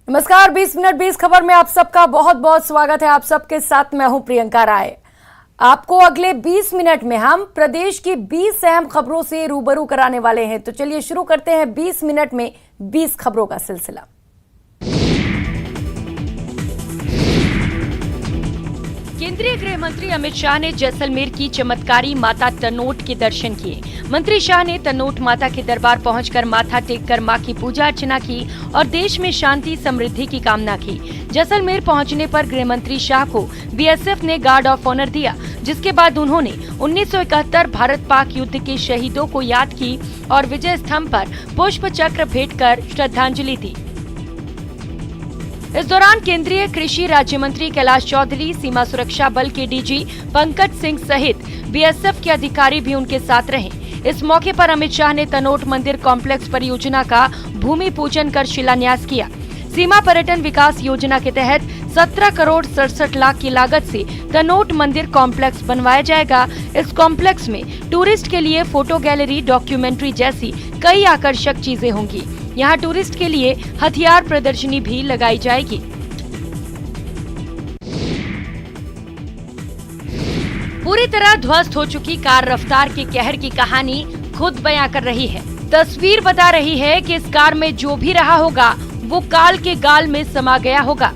नमस्कार, 20 मिनट 20 खबर में आप सबका बहुत बहुत स्वागत है। आप सबके साथ मैं हूं प्रियंका राय। आपको अगले 20 मिनट में हम प्रदेश की 20 अहम खबरों से रूबरू कराने वाले हैं। तो चलिए शुरू करते हैं 20 मिनट में 20 खबरों का सिलसिला। केंद्रीय गृह मंत्री अमित शाह ने जैसलमेर की चमत्कारी माता तनोट के दर्शन किए। मंत्री शाह ने तनोट माता के दरबार पहुंचकर माथा टेककर मां की पूजा अर्चना की और देश में शांति समृद्धि की कामना की। जैसलमेर पहुंचने पर गृह मंत्री शाह को बीएसएफ ने गार्ड ऑफ ऑनर दिया, जिसके बाद उन्होंने 1971 भारत पाक युद्ध के शहीदों को याद की और विजय स्तंभ पर पुष्प चक्र भेंट कर श्रद्धांजलि दी। इस दौरान केंद्रीय कृषि राज्य मंत्री कैलाश चौधरी, सीमा सुरक्षा बल के डीजी पंकज सिंह सहित बीएसएफ के अधिकारी भी उनके साथ रहे। इस मौके पर अमित शाह ने तनोट मंदिर कॉम्प्लेक्स परियोजना का भूमि पूजन कर शिलान्यास किया। सीमा पर्यटन विकास योजना के तहत 17 करोड़ 67 लाख की लागत से तनोट मंदिर कॉम्प्लेक्स बनवाया जाएगा। इस कॉम्प्लेक्स में टूरिस्ट के लिए फोटो गैलरी, डॉक्यूमेंट्री जैसी कई आकर्षक चीजें होंगी। यहाँ टूरिस्ट के लिए हथियार प्रदर्शनी भी लगाई जाएगी। पूरी तरह ध्वस्त हो चुकी कार रफ्तार के कहर की कहानी खुद बयां कर रही है। तस्वीर बता रही है कि इस कार में जो भी रहा होगा वो काल के गाल में समा गया होगा।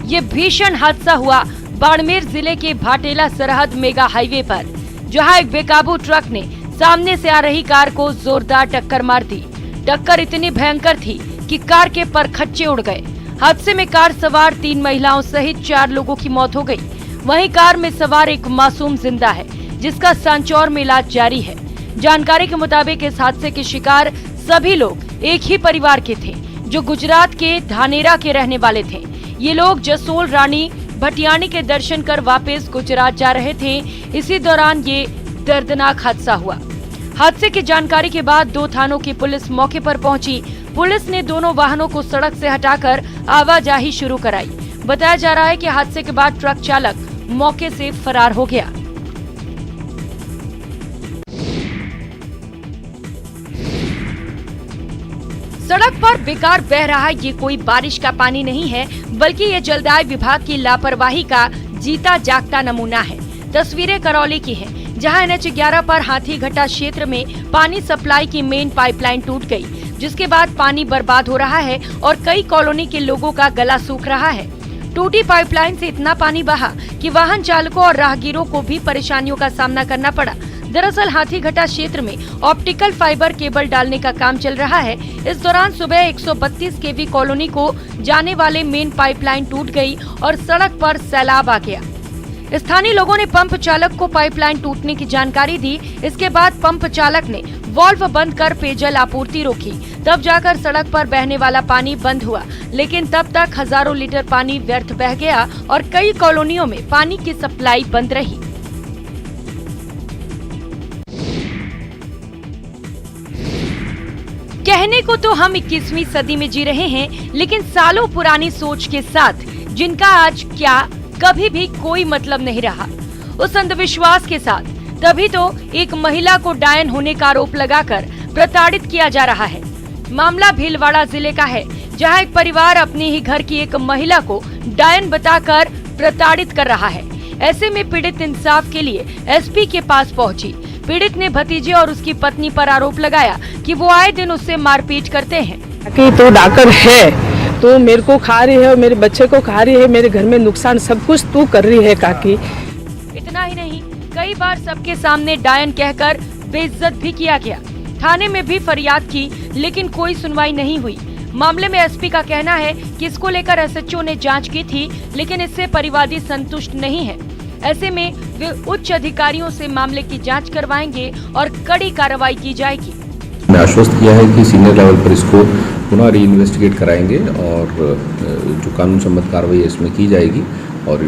ये भीषण हादसा हुआ बाड़मेर जिले के भाटेला सरहद मेगा हाईवे पर, जहां एक बेकाबू ट्रक ने सामने से आ रही कार को जोरदार टक्कर मार दी। टक्कर इतनी भयंकर थी कि कार के परखच्चे उड़ गए। हादसे में कार सवार 3 महिलाओं सहित 4 लोगों की मौत हो गई। वहीं कार में सवार एक मासूम जिंदा है, जिसका सांचौर में इलाज जारी है। जानकारी के मुताबिक इस हादसे के शिकार सभी लोग एक ही परिवार के थे, जो गुजरात के धानेरा के रहने वाले थे। ये लोग जसोल रानी भटियानी के दर्शन कर वापस गुजरात जा रहे थे। इसी दौरान ये दर्दनाक हादसा हुआ। हादसे की जानकारी के बाद 2 थानों की पुलिस मौके पर पहुंची। पुलिस ने दोनों वाहनों को सड़क से हटाकर आवाजाही शुरू कराई। बताया जा रहा है कि हादसे के बाद ट्रक चालक मौके से फरार हो गया। सड़क पर बेकार बह रहा ये कोई बारिश का पानी नहीं है, बल्कि ये जलदाय विभाग की लापरवाही का जीता जागता नमूना है। तस्वीरें करौली की हैं, जहां NH 11 पर हाथीघटा क्षेत्र में पानी सप्लाई की मेन पाइपलाइन टूट गई, जिसके बाद पानी बर्बाद हो रहा है और कई कॉलोनी के लोगों का गला सूख रहा है। टूटी पाइपलाइन से इतना पानी बहा कि वाहन चालकों और राहगीरों को भी परेशानियों का सामना करना पड़ा। दरअसल हाथीघटा क्षेत्र में ऑप्टिकल फाइबर केबल डालने का काम चल रहा है। इस दौरान सुबह 132 केवी कॉलोनी को जाने वाले मेन पाइपलाइन टूट गई और सड़क पर सैलाब आ गया। स्थानीय लोगों ने पंप चालक को पाइपलाइन टूटने की जानकारी दी। इसके बाद पंप चालक ने वाल्व बंद कर पेयजल आपूर्ति रोकी। तब जाकर सड़क पर बहने वाला पानी बंद हुआ, लेकिन तब तक हजारों लीटर पानी व्यर्थ बह गया और कई कॉलोनियों में पानी की सप्लाई बंद रही। कहने को तो हम 21वीं सदी में जी रहे हैं, लेकिन सालों पुरानी सोच के साथ जिनका आज क्या कभी भी कोई मतलब नहीं रहा, उस अंधविश्वास के साथ तभी तो एक महिला को डायन होने का आरोप लगाकर प्रताड़ित किया जा रहा है। मामला भीलवाड़ा जिले का है, जहां एक परिवार अपने ही घर की एक महिला को डायन बताकर प्रताड़ित कर रहा है। ऐसे में पीड़ित इंसाफ के लिए एसपी के पास पहुंची। पीड़ित ने भतीजे और उसकी पत्नी पर आरोप लगाया कि वो आए दिन उससे मारपीट करते हैं। कि तो डाकर है तो मेरे को खा रही है और मेरे बच्चे को खा रही है, मेरे घर में नुकसान सब कुछ तू कर रही है काकी। इतना ही नहीं, कई बार सबके सामने डायन कहकर बेइज्जत भी किया गया। थाने में भी फरियाद की, लेकिन कोई सुनवाई नहीं हुई। मामले में एसपी का कहना है कि इसको लेकर एसएचओ ने जांच की थी, लेकिन इससे परिवादी संतुष्ट नहीं है। ऐसे में वे उच्च अधिकारियों से मामले की जांच करवाएंगे और कड़ी कार्रवाई की जाएगी। मैं आश्वस्त किया है कि सीनियर लेवल पर इसको पुनः री इन्वेस्टिगेट कराएंगे और जो कानून सम्मत कार्रवाई है इसमें की जाएगी और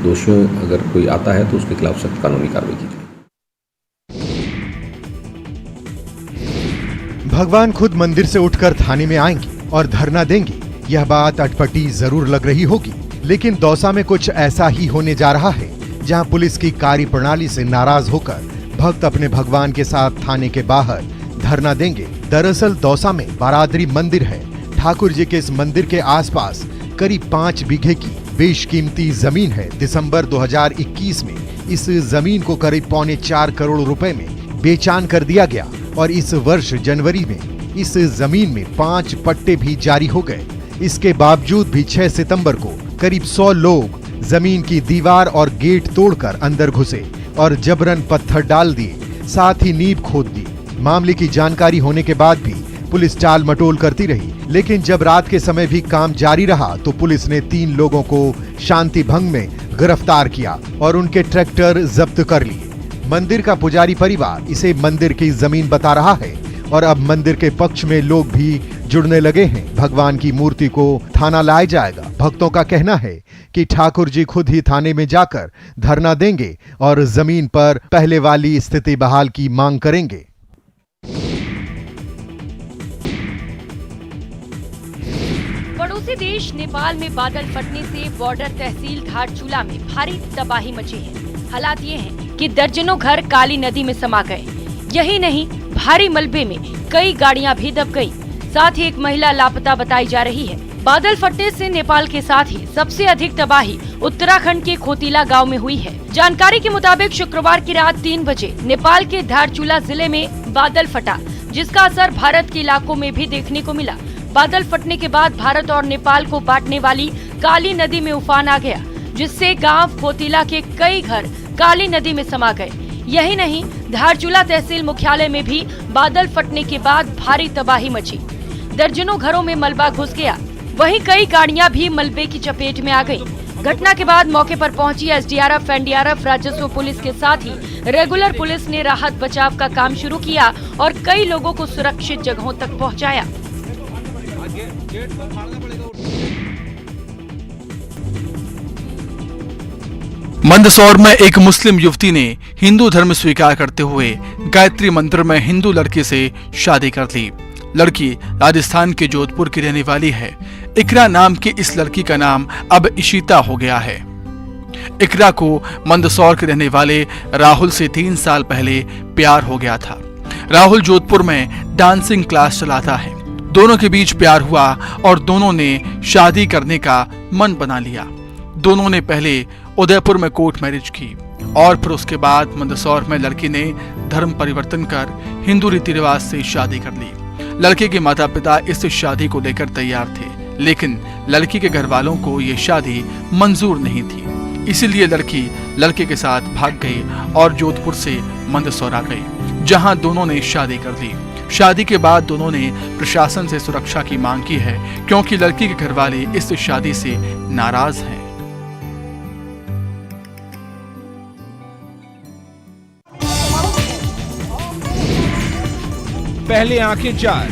दोषियों अगर कोई आता है तो उसके खिलाफ सख्त कानूनी कार्रवाई की जाएगी। भगवान खुद मंदिर से उठकर थाने में आएंगे और धरना देंगे, यह बात अटपटी जरूर लग रही होगी, लेकिन दौसा में कुछ ऐसा ही होने जा रहा है, जहां पुलिस की कार्यप्रणाली से नाराज होकर भक्त अपने भगवान के साथ थाने के बाहर धरना देंगे। दरअसल दौसा में बारादरी मंदिर है। ठाकुर जी के इस मंदिर के आसपास करीब 5 बीघे की बेशकीमती जमीन है। दिसंबर 2021 में इस जमीन को करीब 3.25 करोड़ रुपए में बेचान कर दिया गया और इस वर्ष जनवरी में इस जमीन में 5 पट्टे भी जारी हो गए। इसके बावजूद भी 6 सितंबर को करीब 100 लोग जमीन की दीवार और गेट तोड़कर अंदर घुसे और जबरन पत्थर डाल दिए, साथ ही नींव खोद दी। मामले की जानकारी होने के बाद भी पुलिस टाल मटोल करती रही, लेकिन जब रात के समय भी काम जारी रहा तो पुलिस ने 3 लोगों को शांति भंग में गिरफ्तार किया और उनके ट्रैक्टर जब्त कर लिए। मंदिर का पुजारी परिवार इसे मंदिर की जमीन बता रहा है और अब मंदिर के पक्ष में लोग भी जुड़ने लगे हैं। भगवान की मूर्ति को थाना लाया जाएगा। भक्तों का कहना है कि ठाकुर जी खुद ही थाने में जाकर धरना देंगे और जमीन पर पहले वाली स्थिति बहाल की मांग करेंगे। पड़ोसी देश नेपाल में बादल फटने से बॉर्डर तहसील धारचूला में भारी तबाही मची है। हालात ये हैं कि दर्जनों घर काली नदी में समा गए। यही नहीं, भारी मलबे में कई गाड़ियां भी दब गई। साथ ही एक महिला लापता बताई जा रही है। बादल फटने से नेपाल के साथ ही सबसे अधिक तबाही उत्तराखंड के खोतीला गांव में हुई है। जानकारी के मुताबिक शुक्रवार की रात 3 बजे नेपाल के धारचूला जिले में बादल फटा, जिसका असर भारत के इलाकों में भी देखने को मिला। बादल फटने के बाद भारत और नेपाल को बांटने वाली काली नदी में उफान आ गया, जिससे गांव खोतीला के कई घर काली नदी में समा गए। यही नहीं, धारचूला तहसील मुख्यालय में भी बादल फटने के बाद भारी तबाही मची। दर्जनों घरों में मलबा घुस गया। वहीं कई गाड़ियां भी मलबे की चपेट में आ गईं। घटना के बाद मौके पर पहुंची एसडीआरएफ, एनडीआरएफ, राजस्व पुलिस के साथ ही रेगुलर पुलिस ने राहत बचाव का काम शुरू किया और कई लोगों को सुरक्षित जगहों तक पहुंचाया। मंदसौर में एक मुस्लिम युवती ने हिंदू धर्म स्वीकार करते हुए गायत्री मंत्र में हिंदू लड़के से शादी कर ली। लड़की राजस्थान के जोधपुर की रहने वाली है। इकरा नाम की इस लड़की का नाम अब इशिता हो गया है। इकरा को मंदसौर के रहने वाले राहुल से 3 साल पहले प्यार हो गया था। राहुल जोधपुर में डांसिंग क्लास चलाता है। दोनों के बीच प्यार हुआ और दोनों ने शादी करने का मन बना लिया। दोनों ने पहले उदयपुर में कोर्ट मैरिज की और फिर उसके बाद मंदसौर में लड़की ने धर्म परिवर्तन कर हिंदू रीति रिवाज से शादी कर ली। लड़के के माता पिता इस शादी को लेकर तैयार थे, लेकिन लड़की के घर वालों को ये शादी मंजूर नहीं थी। इसीलिए लड़की लड़के के साथ भाग गई और जोधपुर से मंदसौर आ गई, जहां दोनों ने शादी कर ली। शादी के बाद दोनों ने प्रशासन से सुरक्षा की मांग की है, क्योंकि लड़की के घर वाले इस शादी से नाराज हैं। पहले आंखें चार,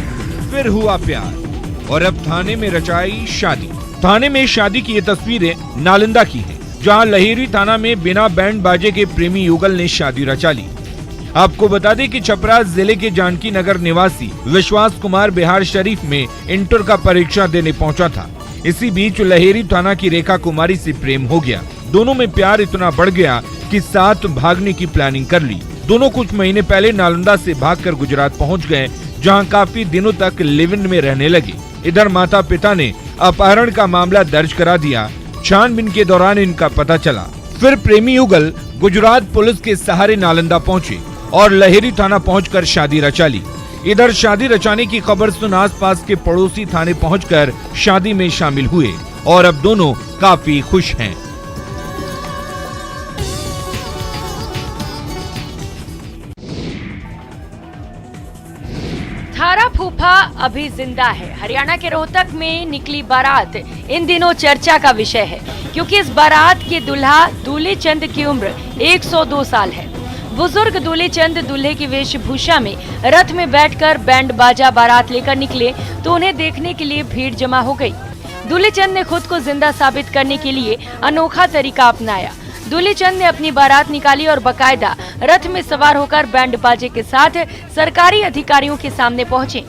फिर हुआ प्यार और अब थाने में रचाई शादी। थाने में शादी की ये तस्वीरें नालंदा की हैं, जहां लहेरी थाना में बिना बैंड बाजे के प्रेमी युगल ने शादी रचा ली। आपको बता दें कि छपरा जिले के जानकी नगर निवासी विश्वास कुमार बिहार शरीफ में इंटर का परीक्षा देने पहुंचा था। इसी बीच लहेरी थाना की रेखा कुमारी से प्रेम हो गया। दोनों में प्यार इतना बढ़ गया कि साथ भागने की प्लानिंग कर ली। दोनों कुछ महीने पहले नालंदा से भागकर गुजरात पहुंच गए, जहां काफी दिनों तक लिव इन में रहने लगे। इधर माता पिता ने अपहरण का मामला दर्ज करा दिया। छानबीन के दौरान इनका पता चला। फिर प्रेमी युगल गुजरात पुलिस के सहारे नालंदा पहुंचे और लहेरी थाना पहुंचकर शादी रचा ली। इधर शादी रचाने की खबर सुन आसपास के पड़ोसी थाने पहुंचकर शादी में शामिल हुए और अब दोनों काफी खुश हैं। थारा फूफा अभी जिंदा है। हरियाणा के रोहतक में निकली बारात इन दिनों चर्चा का विषय है, क्योंकि इस बारात के दूल्हा दूल्हे चंद की उम्र 102 साल है। बुजुर्ग दूल्हे चंद दूल्हे की वेशभूषा में रथ में बैठकर बैंड बाजा बारात लेकर निकले तो उन्हें देखने के लिए भीड़ जमा हो गई। दूल्हे चंद ने खुद को जिंदा साबित करने के लिए अनोखा तरीका अपनाया। दूल्हे चंद ने अपनी बारात निकाली और बकायदा रथ में सवार होकर बैंड बाजे के साथ सरकारी अधिकारियों के सामने पहुंचे।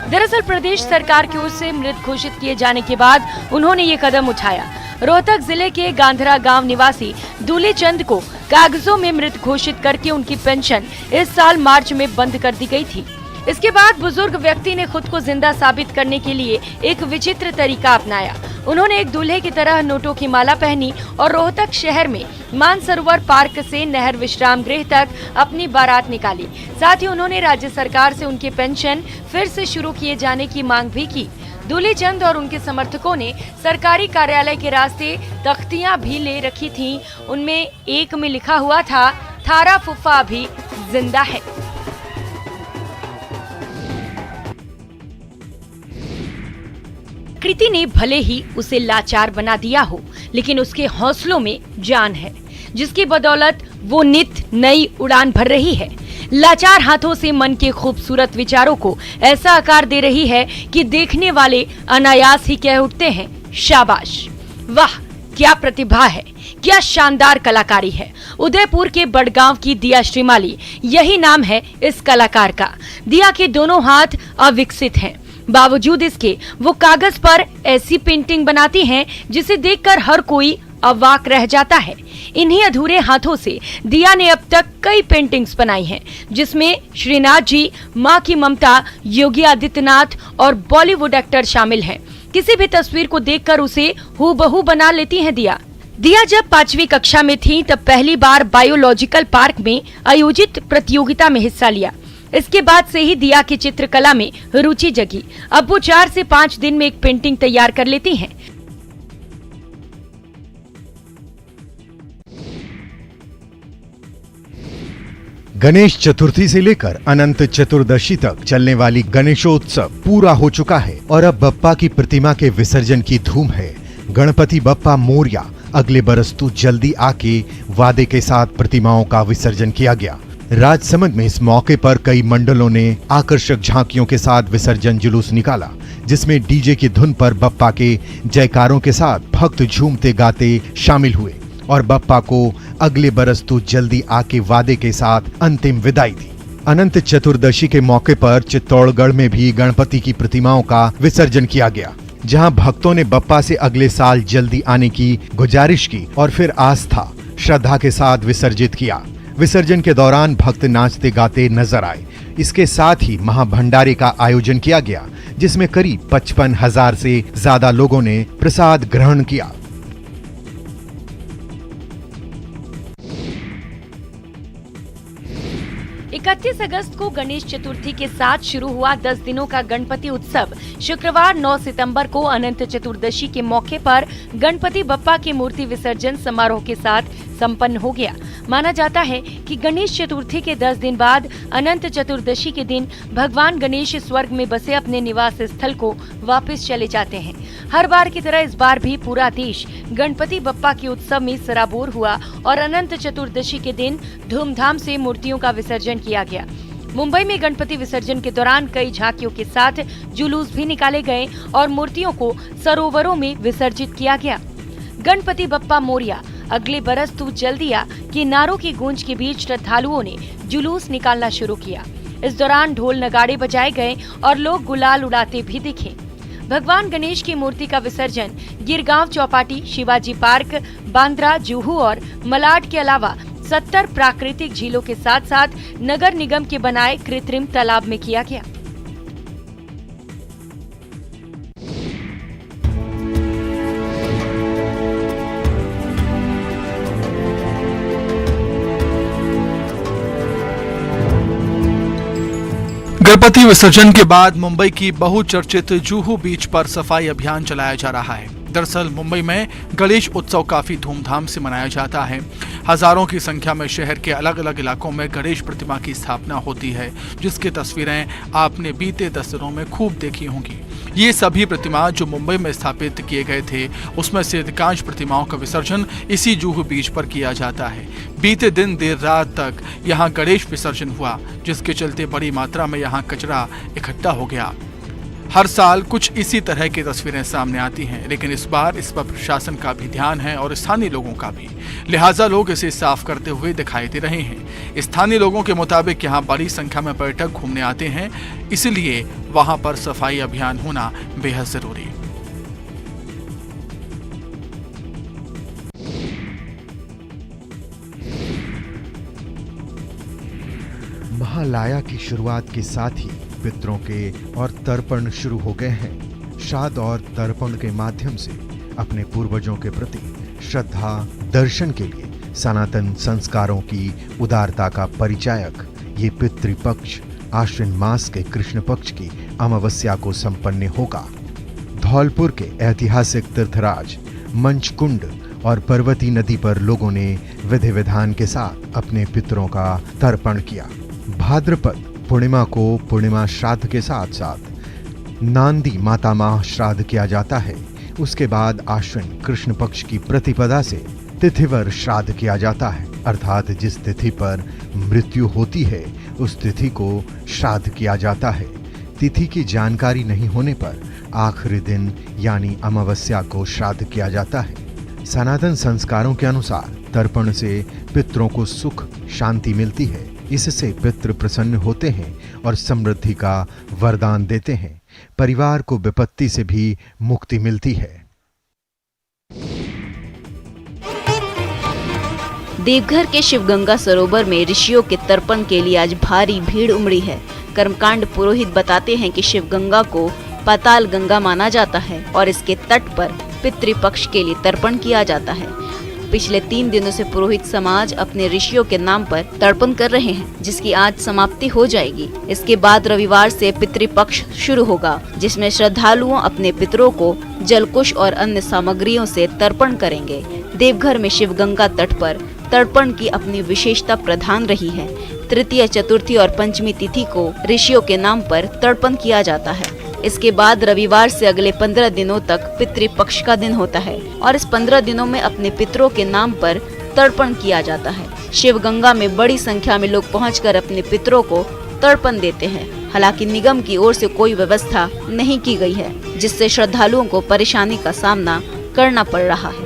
दरअसल प्रदेश सरकार की ओर से मृत घोषित किए जाने के बाद उन्होंने ये कदम उठाया। रोहतक जिले के गांधरा गांव निवासी दूल्हे चंद को कागजों में मृत घोषित करके उनकी पेंशन इस साल मार्च में बंद कर दी गई थी। इसके बाद बुजुर्ग व्यक्ति ने खुद को जिंदा साबित करने के लिए एक विचित्र तरीका अपनाया। उन्होंने एक दूल्हे की तरह नोटों की माला पहनी और रोहतक शहर में मानसरोवर पार्क से नहर विश्राम गृह तक अपनी बारात निकाली। साथ ही उन्होंने राज्य सरकार से उनकी पेंशन फिर से शुरू किए जाने की मांग भी की। दूल्हे चंद और उनके समर्थकों ने सरकारी कार्यालय के रास्ते तख्तियां भी ले रखी थीं। उनमें एक में लिखा हुआ था, थारा फुफा अभी जिंदा है। प्रकृति ने भले ही उसे लाचार बना दिया हो, लेकिन उसके हौसलों में जान है, जिसकी बदौलत वो नित नई उड़ान भर रही है। लाचार हाथों से मन के खूबसूरत विचारों को ऐसा आकार दे रही है कि देखने वाले अनायास ही कह उठते हैं, शाबाश, वाह, क्या प्रतिभा है, क्या शानदार कलाकारी है। उदयपुर के बड़गांव की दिया श्रीमाली, यही नाम है इस कलाकार का। दिया के दोनों हाथ अविकसित हैं। बावजूद इसके वो कागज पर ऐसी पेंटिंग बनाती हैं जिसे देखकर हर कोई अवाक रह जाता है। इन्हीं अधूरे हाथों से दिया ने अब तक कई पेंटिंग्स बनाई हैं, जिसमें श्रीनाथ जी, मां की ममता, योगी आदित्यनाथ और बॉलीवुड एक्टर शामिल हैं। किसी भी तस्वीर को देखकर उसे हूबहू बना लेती हैं दिया जब 5वीं कक्षा में थी तब पहली बार बायोलॉजिकल पार्क में आयोजित प्रतियोगिता में हिस्सा लिया। इसके बाद से ही दिया की चित्रकला में रुचि जगी। अब वो 4 से 5 दिन में एक पेंटिंग तैयार कर लेती हैं। गणेश चतुर्थी से लेकर अनंत चतुर्दशी तक चलने वाली गणेशोत्सव पूरा हो चुका है और अब बप्पा की प्रतिमा के विसर्जन की धूम है। गणपति बप्पा मोरया, अगले बरस तू जल्दी आके वादे के साथ प्रतिमाओं का विसर्जन किया गया। राजसमंद में इस मौके पर कई मंडलों ने आकर्षक झांकियों के साथ विसर्जन जुलूस निकाला, जिसमें डीजे की धुन पर बप्पा के जयकारों के साथ भक्त झूमते गाते शामिल हुए और बप्पा को अगले बरस तू जल्दी आके वादे के साथ अंतिम विदाई दी। अनंत चतुर्दशी के मौके पर चित्तौड़गढ़ में भी गणपति की प्रतिमाओं का विसर्जन किया गया, जहां भक्तों ने बप्पा से अगले साल जल्दी आने की गुजारिश की और फिर आस्था श्रद्धा के साथ विसर्जित किया। विसर्जन के दौरान भक्त नाचते गाते नजर आए। इसके साथ ही महाभंडारे का आयोजन किया गया, जिसमें करीब 55,000 से ज्यादा लोगों ने प्रसाद ग्रहण किया। इकतीस अगस्त को गणेश चतुर्थी के साथ शुरू हुआ 10 दिनों का गणपति उत्सव शुक्रवार 9 सितंबर को अनंत चतुर्दशी के मौके पर गणपति बप्पा के मूर्ति विसर्जन समारोह के साथ संपन्न हो गया। माना जाता है कि गणेश चतुर्थी के 10 दिन बाद अनंत चतुर्दशी के दिन भगवान गणेश स्वर्ग में बसे अपने निवास स्थल को वापस चले जाते हैं। हर बार की तरह इस बार भी पूरा देश गणपति बप्पा के उत्सव में सराबोर हुआ और अनंत चतुर्दशी के दिन धूमधाम से मूर्तियों का विसर्जन किया गया। मुंबई में गणपति विसर्जन के दौरान कई झांकियों के साथ जुलूस भी निकाले गए और मूर्तियों को सरोवरों में विसर्जित किया गया। गणपति बप्पा मोरया, अगले बरस तू जल्दी आ के नारों की गूंज के बीच श्रद्धालुओं ने जुलूस निकालना शुरू किया। इस दौरान ढोल नगाड़े बजाए गए और लोग गुलाल उड़ाते भी दिखे। भगवान गणेश की मूर्ति का विसर्जन गिरगांव चौपाटी, शिवाजी पार्क, बांद्रा, जुहू और मलाड के अलावा 70 प्राकृतिक झीलों के साथ साथ नगर निगम के बनाए कृत्रिम तालाब में किया गया। गणपति विसर्जन के बाद मुंबई की बहुचर्चित जुहू बीच पर सफाई अभियान चलाया जा रहा है। दरअसल मुंबई में गणेश उत्सव काफी धूमधाम से मनाया जाता है। हजारों की संख्या में शहर के अलग अलग इलाकों में गणेश प्रतिमा की स्थापना होती है, जिसकी तस्वीरें आपने बीते 10 दिनों में खूब देखी होंगी। ये सभी प्रतिमा जो मुंबई में स्थापित किए गए थे, उसमें से अधिकांश प्रतिमाओं का विसर्जन इसी जुहू बीच पर किया जाता है। बीते दिन देर रात तक यहाँ गणेश विसर्जन हुआ, जिसके चलते बड़ी मात्रा में यहाँ कचरा इकट्ठा हो गया। हर साल कुछ इसी तरह की तस्वीरें सामने आती हैं, लेकिन इस बार इस पर प्रशासन का भी ध्यान है और स्थानीय लोगों का भी, लिहाजा लोग इसे साफ करते हुए दिखाई दे रहे हैं। स्थानीय लोगों के मुताबिक यहाँ बड़ी संख्या में पर्यटक घूमने आते हैं, इसलिए वहां पर सफाई अभियान होना बेहद जरूरी। महालया की शुरुआत के साथ ही पितरों के और तर्पण शुरू हो गए हैं। श्राद्ध और तर्पण के माध्यम से अपने पूर्वजों के प्रति श्रद्धा दर्शन के लिए सनातन संस्कारों की उदारता का परिचायक ये पितृपक्ष आश्विन मास के कृष्ण पक्ष की अमावस्या को संपन्न होगा। धौलपुर के ऐतिहासिक तीर्थराज मंचकुंड और पर्वती नदी पर लोगों ने विधि विधान के साथ अपने पितरों का तर्पण किया। भाद्रपद पूर्णिमा को पूर्णिमा श्राद्ध के साथ साथ नांदी मातामह श्राद्ध किया जाता है। उसके बाद आश्विन कृष्ण पक्ष की प्रतिपदा से तिथिवर श्राद्ध किया जाता है, अर्थात जिस तिथि पर मृत्यु होती है उस तिथि को श्राद्ध किया जाता है। तिथि की जानकारी नहीं होने पर आखिरी दिन यानी अमावस्या को श्राद्ध किया जाता है। सनातन संस्कारों के अनुसार तर्पण से पितरों को सुख शांति मिलती है। इससे पितृ प्रसन्न होते हैं और समृद्धि का वरदान देते हैं। परिवार को विपत्ति से भी मुक्ति मिलती है। देवघर के शिवगंगा सरोवर में ऋषियों के तर्पण के लिए आज भारी भीड़ उमड़ी है। कर्मकांड पुरोहित बताते हैं कि शिवगंगा को पाताल गंगा माना जाता है और इसके तट पर पितृपक्ष के लिए तर्पण किया जाता है। पिछले 3 दिनों से पुरोहित समाज अपने ऋषियों के नाम पर तर्पण कर रहे हैं, जिसकी आज समाप्ति हो जाएगी। इसके बाद रविवार से पितृपक्ष शुरू होगा, जिसमें श्रद्धालुओं अपने पितरों को जलकुश और अन्य सामग्रियों से तर्पण करेंगे। देवघर में शिवगंगा तट पर तर्पण की अपनी विशेषता प्रधान रही है। तृतीय, चतुर्थी और पंचमी तिथि को ऋषियों के नाम पर तर्पण किया जाता है। इसके बाद रविवार से अगले 15 दिनों तक पितृपक्ष का दिन होता है और इस 15 दिनों में अपने पितरों के नाम पर तर्पण किया जाता है। शिवगंगा में बड़ी संख्या में लोग पहुंचकर अपने पितरों को तर्पण देते हैं। हालांकि निगम की ओर से कोई व्यवस्था नहीं की गई है, जिससे श्रद्धालुओं को परेशानी का सामना करना पड़ रहा है।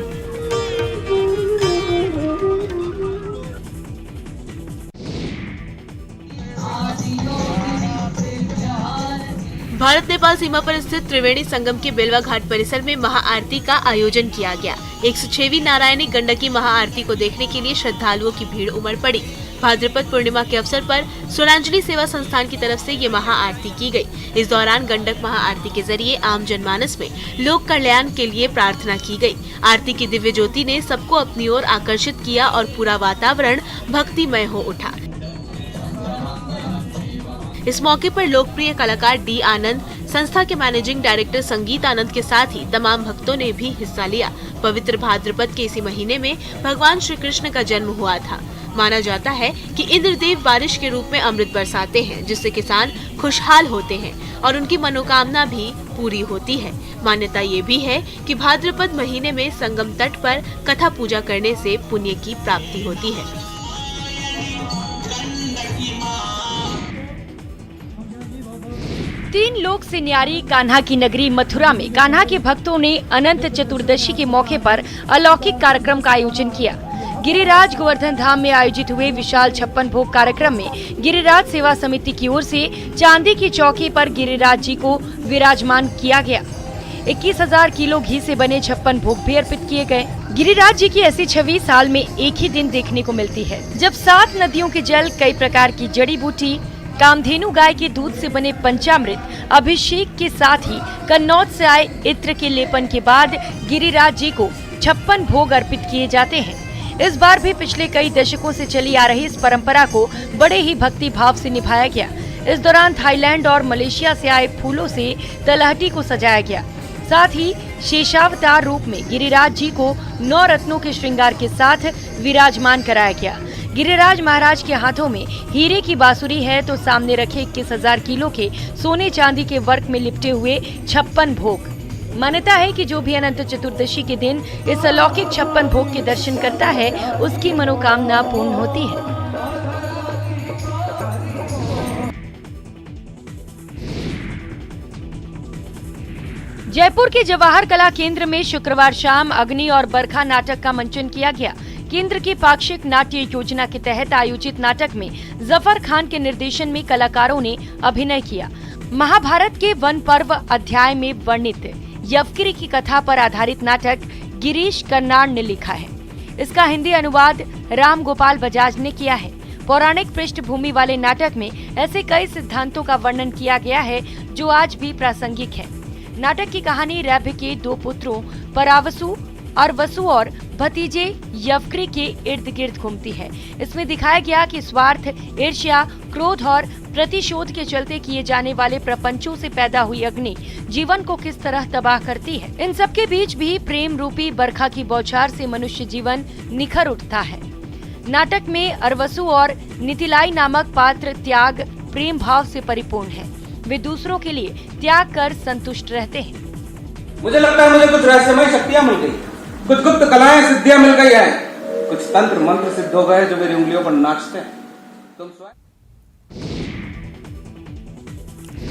भारत नेपाल सीमा पर स्थित त्रिवेणी संगम के बेलवा घाट परिसर में महाआरती का आयोजन किया गया। 106वीं नारायणी गंडकी महाआरती को देखने के लिए श्रद्धालुओं की भीड़ उमड़ पड़ी। भाद्रपद पूर्णिमा के अवसर पर स्वरांजलि सेवा संस्थान की तरफ से ये महाआरती की गई। इस दौरान गंडक महाआरती के जरिए आम जनमानस में लोक कल्याण के लिए प्रार्थना की गई। आरती की दिव्य ज्योति ने सबको अपनी ओर आकर्षित किया और पूरा वातावरण भक्तिमय हो उठा। इस मौके पर लोकप्रिय कलाकार डी आनंद, संस्था के मैनेजिंग डायरेक्टर संगीत आनंद के साथ ही तमाम भक्तों ने भी हिस्सा लिया। पवित्र भाद्रपद के इसी महीने में भगवान श्री कृष्ण का जन्म हुआ था। माना जाता है कि इंद्रदेव बारिश के रूप में अमृत बरसाते हैं, जिससे किसान खुशहाल होते हैं और उनकी मनोकामना भी पूरी होती है। मान्यता ये भी है कि भाद्रपद महीने में संगम तट पर कथा पूजा करने से पुण्य की प्राप्ति होती है। तीन लोक से न्यारी कान्हा की नगरी मथुरा में कान्हा के भक्तों ने अनंत चतुर्दशी के मौके पर अलौकिक कार्यक्रम का आयोजन किया। गिरिराज गोवर्धन धाम में आयोजित हुए विशाल 56 भोग कार्यक्रम में गिरिराज सेवा समिति की ओर से चांदी की चौकी पर गिरिराज जी को विराजमान किया गया। 21,000 किलो घी से बने 56 भोग भी अर्पित किए गए। गिरिराज जी की ऐसी छवि साल में एक ही दिन देखने को मिलती है, जब 7 नदियों के जल, कई प्रकार की जड़ी बूटी, कामधेनु गाय के दूध से बने पंचामृत, अभिषेक के साथ ही कन्नौज से आए इत्र के लेपन के बाद गिरिराज जी को 56 भोग अर्पित किए जाते हैं। इस बार भी पिछले कई दशकों से चली आ रही इस परंपरा को बड़े ही भक्ति भाव से निभाया गया। इस दौरान थाईलैंड और मलेशिया से आए फूलों से तलहटी को सजाया गया। साथ ही शेषावतार रूप में गिरिराज जी को 9 रत्नों के श्रृंगार के साथ विराजमान कराया गया। गिरिराज महाराज के हाथों में हीरे की बांसुरी है तो सामने रखे 21,000 किलो के सोने चांदी के वर्क में लिपटे हुए 56 भोग। मान्यता है कि जो भी अनंत चतुर्दशी के दिन इस अलौकिक 56 भोग के दर्शन करता है, उसकी मनोकामना पूर्ण होती है। जयपुर के जवाहर कला केंद्र में शुक्रवार शाम अग्नि और बरखा नाटक का मंचन किया गया। केंद्र की पाक्षिक नाट्य योजना के तहत आयोजित नाटक में जफर खान के निर्देशन में कलाकारों ने अभिनय किया। महाभारत के वन पर्व अध्याय में वर्णित यवगिरी की कथा पर आधारित नाटक गिरीश कर्नाड ने लिखा है। इसका हिंदी अनुवाद राम गोपाल बजाज ने किया है। पौराणिक पृष्ठभूमि वाले नाटक में ऐसे कई सिद्धांतों का वर्णन किया गया है जो आज भी प्रासंगिक है। नाटक की कहानी रैभ्य के दो पुत्रों परावसु अरवसु और भतीजे यवक्री के इर्द गिर्द घूमती है। इसमें दिखाया गया कि स्वार्थ, ईर्ष्या, क्रोध और प्रतिशोध के चलते किए जाने वाले प्रपंचों से पैदा हुई अग्नि जीवन को किस तरह तबाह करती है। इन सब के बीच भी प्रेम रूपी बरखा की बौछार से मनुष्य जीवन निखर उठता है। नाटक में अरवसु और नितिलाई नामक पात्र त्याग, प्रेम भाव से परिपूर्ण है। वे दूसरों के लिए त्याग कर संतुष्ट रहते हैं। मुझे लगता है मुझे कुछ रहस्यमय शक्तियां मिल गई, कुछ गुप्त कलाएं सिद्धियां मिल गई हैं, कुछ तंत्र मंत्र सिद्ध हो गए जो मेरी उंगलियों पर नाचते हैं। तुम स्वयं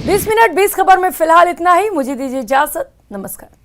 20 मिनट 20 खबर में फिलहाल इतना ही। मुझे दीजिए इजाजत। नमस्कार।